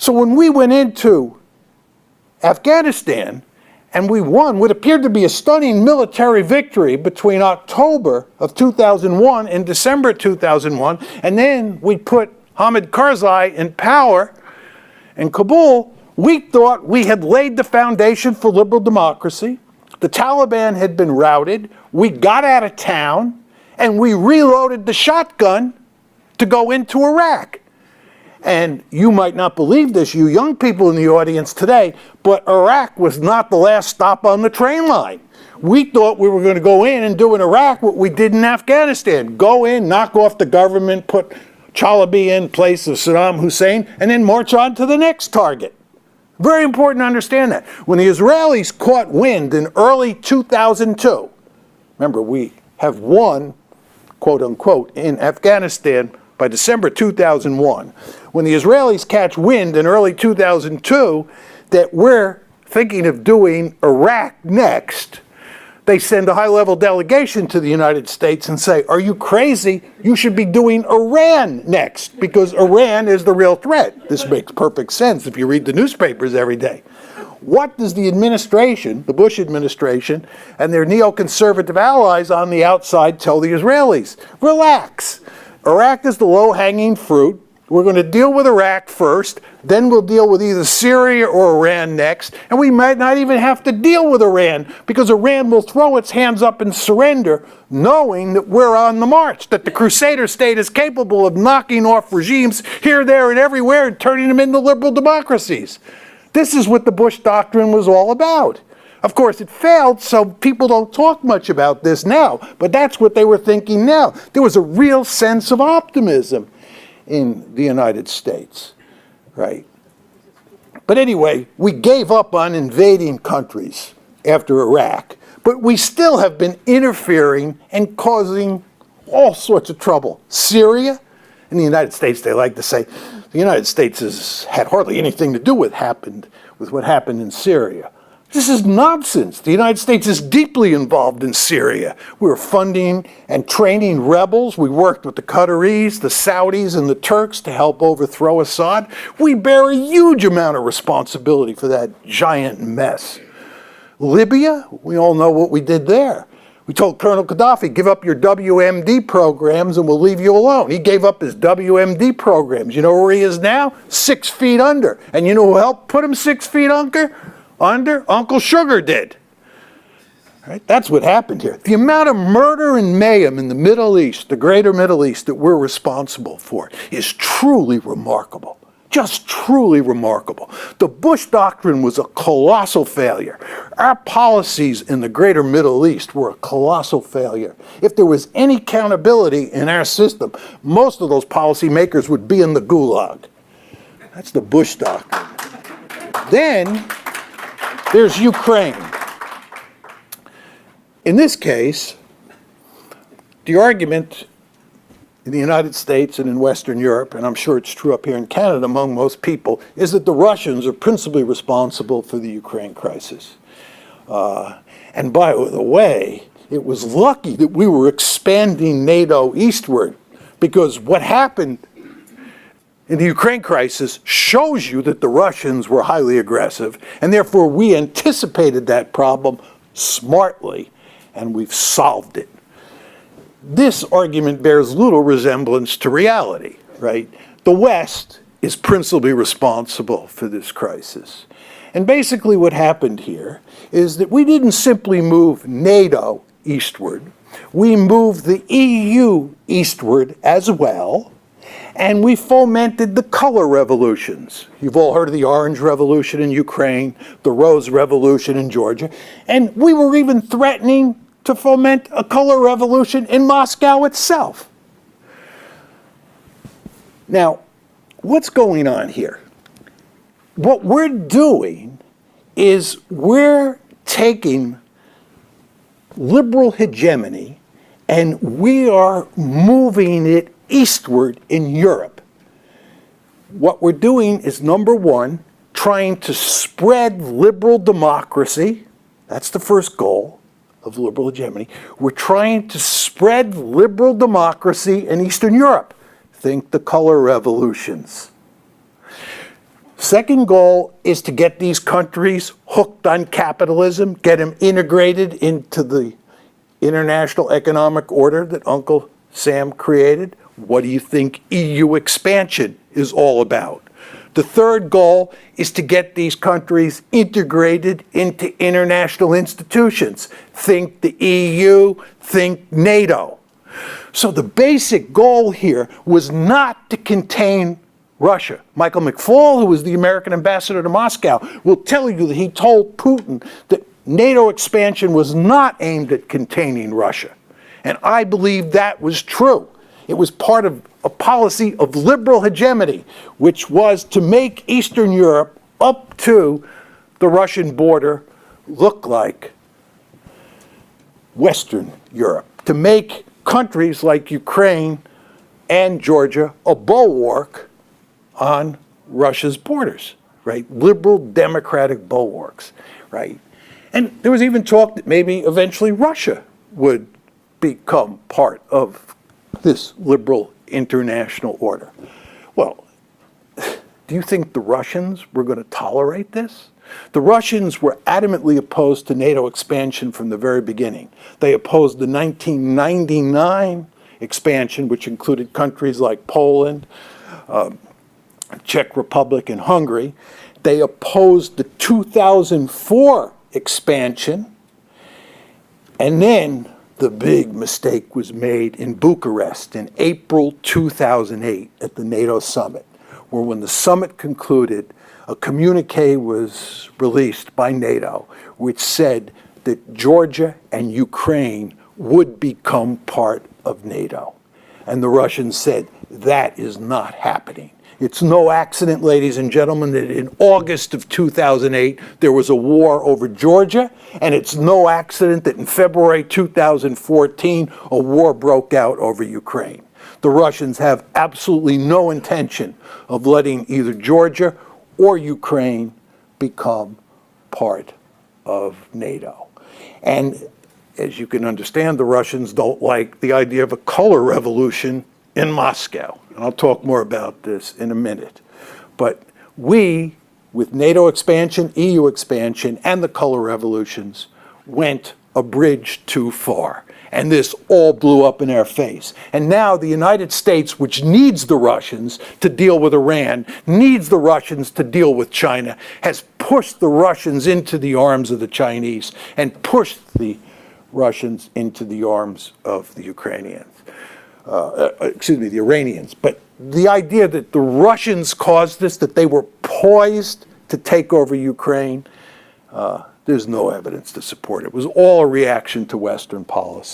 So when we went into Afghanistan and we won what appeared to be a stunning military victory between October of 2001 and December 2001, and then we put Hamid Karzai in power in Kabul, we thought we had laid the foundation for liberal democracy. The Taliban had been routed, we got out of town, and we reloaded the shotgun to go into Iraq. And you might not believe this, you young people in the audience today, but Iraq was not the last stop on the train line. We thought we were going to go in and do in Iraq what we did in Afghanistan. Go in, knock off the government, put Chalabi in place of Saddam Hussein, and then march on to the next target. Very important to understand that. When the Israelis caught wind in early 2002, remember we have won, quote unquote, in Afghanistan by December 2001. When the Israelis catch wind in early 2002 that we're thinking of doing Iraq next, they send a high-level delegation to the United States and say, are you crazy? You should be doing Iran next, because Iran is the real threat. This makes perfect sense if you read the newspapers every day. What does the administration, the Bush administration, and their neoconservative allies on the outside tell the Israelis? Relax. Iraq is the low-hanging fruit. We're going to deal with Iraq first, then we'll deal with either Syria or Iran next, and we might not even have to deal with Iran, because Iran will throw its hands up and surrender, knowing that we're on the march, that the Crusader state is capable of knocking off regimes here, there, and everywhere and turning them into liberal democracies. This is what the Bush doctrine was all about. Of course, it failed, so people don't talk much about this now, but that's what they were thinking now. There was a real sense of optimism in the United States, right? But anyway, we gave up on invading countries after Iraq, but we still have been interfering and causing all sorts of trouble. Syria, in the United States, they like to say, the United States has had hardly anything to do with what happened in Syria. This is nonsense. The United States is deeply involved in Syria. We were funding and training rebels. We worked with the Qataris, the Saudis, and the Turks to help overthrow Assad. We bear a huge amount of responsibility for that giant mess. Libya, we all know what we did there. We told Colonel Gaddafi, give up your WMD programs and we'll leave you alone. He gave up his WMD programs. You know where he is now? 6 feet under. And you know who helped put him 6 feet under? Uncle Sugar did. Right? That's what happened here. The amount of murder and mayhem in the Middle East, the greater Middle East, that we're responsible for is truly remarkable. Just truly remarkable. The Bush doctrine was a colossal failure. Our policies in the greater Middle East were a colossal failure. If there was any accountability in our system, most of those policymakers would be in the gulag. That's the Bush doctrine. Then there's Ukraine. In this case, the argument in the United States and in Western Europe, and I'm sure it's true up here in Canada among most people, is that the Russians are principally responsible for the Ukraine crisis. And by the way, it was lucky that we were expanding NATO eastward, because what happened in the Ukraine crisis shows you that the Russians were highly aggressive, and therefore we anticipated that problem smartly, and we've solved it. This argument bears little resemblance to reality, right? The West is principally responsible for this crisis. And basically what happened here is that we didn't simply move NATO eastward, we moved the EU eastward as well, and we fomented the color revolutions. You've all heard of the Orange Revolution in Ukraine, the Rose Revolution in Georgia, and we were even threatening to foment a color revolution in Moscow itself. Now, what's going on here? What we're doing is we're taking liberal hegemony and we are moving it eastward in Europe. What we're doing is, number one, trying to spread liberal democracy. That's the first goal of liberal hegemony. We're trying to spread liberal democracy in Eastern Europe. Think the color revolutions. second goal is to get these countries hooked on capitalism, get them integrated into the international economic order that Uncle Sam created. What do you think EU expansion is all about? The third goal is to get these countries integrated into international institutions. Think the EU, think NATO. So the basic goal here was not to contain Russia. Michael McFaul, who was the American ambassador to Moscow, will tell you that he told Putin that NATO expansion was not aimed at containing Russia. And I believe that was true. It was part of a policy of liberal hegemony, which was to make Eastern Europe up to the Russian border look like Western Europe, to make countries like Ukraine and Georgia a bulwark on Russia's borders, right? Liberal democratic bulwarks, right? And there was even talk that maybe eventually Russia would become part of this liberal international order. Well, do you think the Russians were going to tolerate this? The Russians were adamantly opposed to NATO expansion from the very beginning. They opposed the 1999 expansion, which included countries like Poland, Czech Republic, and Hungary. They opposed the 2004 expansion, and then the big mistake was made in Bucharest in April 2008 at the NATO summit, where when the summit concluded, a communique was released by NATO which said that Georgia and Ukraine would become part of NATO. And the Russians said, that is not happening. It's no accident, ladies and gentlemen, that in August of 2008, there was a war over Georgia, and it's no accident that in February 2014, a war broke out over Ukraine. The Russians have absolutely no intention of letting either Georgia or Ukraine become part of NATO. And as you can understand, the Russians don't like the idea of a color revolution in Moscow. And I'll talk more about this in a minute. But we, with NATO expansion, EU expansion, and the color revolutions, went a bridge too far. And this all blew up in our face. And now the United States, which needs the Russians to deal with Iran, needs the Russians to deal with China, has pushed the Russians into the arms of the Chinese and pushed the Russians into the arms of the Ukrainians. The Iranians. But the idea that the Russians caused this, that they were poised to take over Ukraine, there's no evidence to support it. It was all a reaction to Western policy.